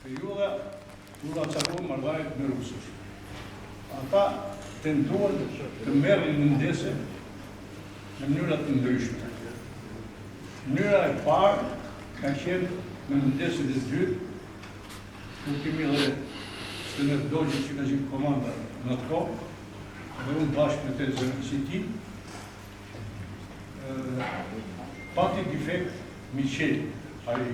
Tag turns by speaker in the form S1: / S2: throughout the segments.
S1: Perioda kur acaruan marrëdhëniet me rusët. Ata tentuan të merrin mundese në mënyra të ndryshme. Mënyra e parë ka qenë me mundeset e dytë, ku kemi edhe Stenet Dogji që ka qenë komanda në atë kohë, dhe unë bashkë me të si ti, pati defekt Miqeli, ajo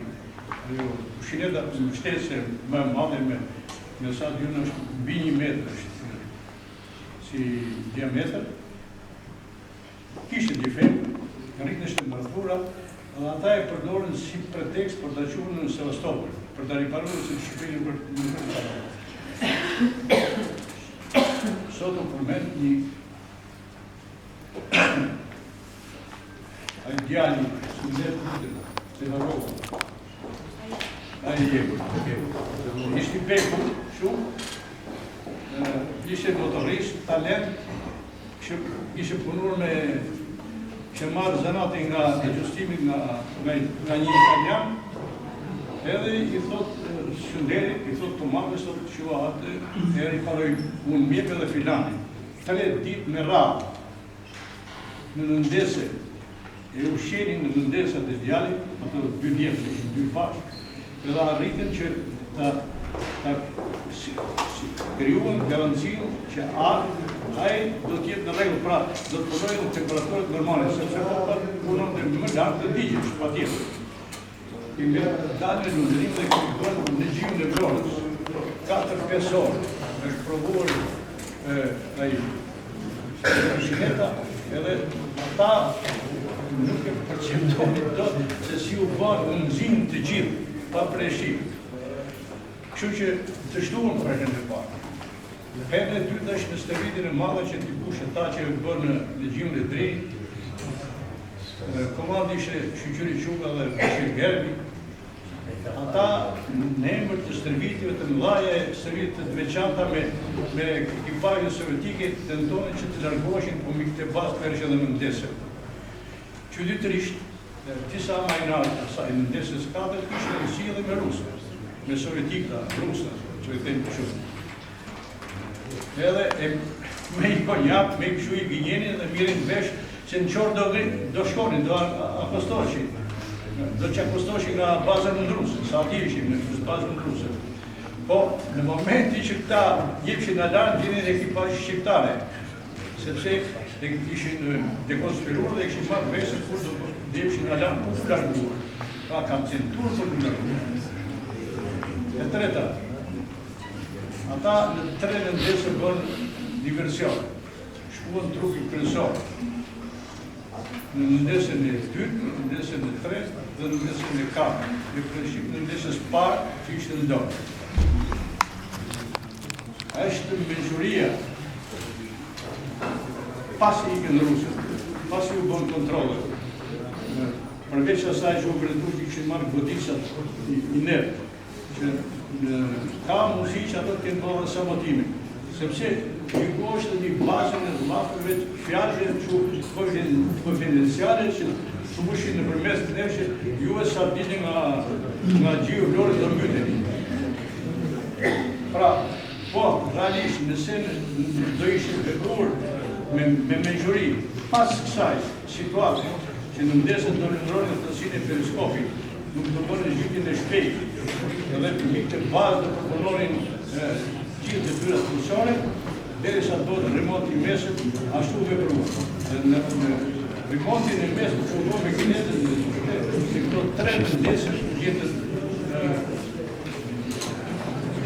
S1: kushineta mbështetëse më e madhe me sa dynë është mbi 1 metër është si diametër, kishte defekt, rriteshte mërthura, dhe ata e përdorën si pretekst për të quajtur në Sevastopol, për të riparuar se Shqipëria nuk është. Sot u përmend një ai djali se harrova. Ai ishte i bekur shumë, ishte motorist, talent, ishte punuar me që marrë zanatin nga gjustimi nga një italian, edhe i thot Shënderi, i thot Tomakës, thot që atë, e riparoj unë mjek edhe filani. 3 ditë me radhë, në nëndese, e ushqenin në nëndesat e djalit, ato 2 djetë, 2 bashkë, edhe arritën që ta krijuan garancinë që ai do të jetë në rregull, pra do të punojë në temperaturë normale, sepse ata punojnë më lart të digjesh patjetër. Nga dalën në ndërim dhe këtu në gjimin e Vlorës, 4-5 orë është provuar ai kushineta, edhe ata nuk e perceptonin dot se si u bën unëzim të gjithë pa preshim. Kështu që të shtuan për herën e parë. Herën e dytë është në stërvitin e madhe që t'i pushë ata që bën në gjimin e drejtë. Komandi ishte Shqyqyri Quka dhe Bashir Gerbi. Ata në emër të stërvitjeve të mëdhaja e stërvitjeve të veçanta me ekipazhe sovjetike tentonin që të largoheshin po mbi këtë bazë pershë dhe mëndese. Çuditërisht, disa majnarë të asaj mëndeses 4 ishte rësile me rusë, me sovjetika, rusë, që e thënë shumë. Edhe me i konjak, me i këshu i gjenjenin dhe mirin vesh që në qorë do shkonin, do apostoshin. Do që apostoshin nga bazën në rusë, sa ati ishim në bazën në rusë. Po, në momenti që këta jepshin alarm, gjenin ekipazh shqiptare, sepse ishin dekonspiruar dhe ishin marrë vesën kur do jepshin alarm për të larguar. Pra kam centur për të larguar. E treta, ata në 3 nëndese bërë diversion, shkuan trupi kryesor. Në nëndesën e 2, në nëndesën e 3 dhe në nëndesën e 4. Në përshqip në nëndesës parë që ishte në dorë. Është mençuria pasi i kënë rusët, pasi u bënë kontrolët. Përveç asaj që u vërtetuar që kishin marrë godisat i nerë, që ka mundësi që ato të kenë bërë sabotimin. Sepse kjo është një bazën e dhëllafëve fjallë që konfidenciale që të bushin në përmes të nërë që ju e sa dini nga gjiu Vlorës dhe mbyteni. Pra, po, realisht, nëse do ishte vepruar me mençuri pas kësaj situatë që në mëndeset do nëndronin të tësinë e periskopit, nuk të bënë zhytjen e shpejt, edhe mbi këtë bazë do përpunonin gjithë të tyra funksione, derisa do të remonti i mesit, ashtu vepruar. Në remontin e mesit që u do me kinetës në këto 3 nëndeses gjetët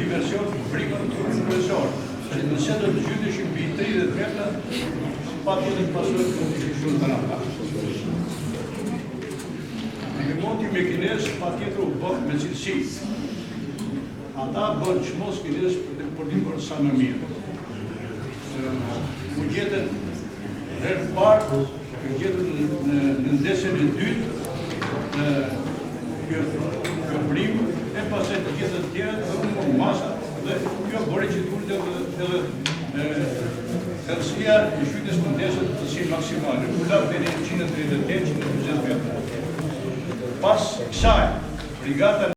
S1: diversion frikën të kryesor. Nëse do të zhyteshin mbi 30 metra, pa tjetër pasojë të kishin shumë të rata. Remonti me kinesë pa tjetër u bë me cilësi. Ata bërë që mos kinesë për t'i bërë sa më mirë. U gjetën herë parë, u gjetën në nëndesën e 2, kjo primë, e pas e të gjetën tjera, dhe unë më masa, dhe kjo bërë që t'ullët edhe kërësia e shytës mëndesët të si maksimale. U lapë dhe 138-120 metra. Pas kësaj, brigata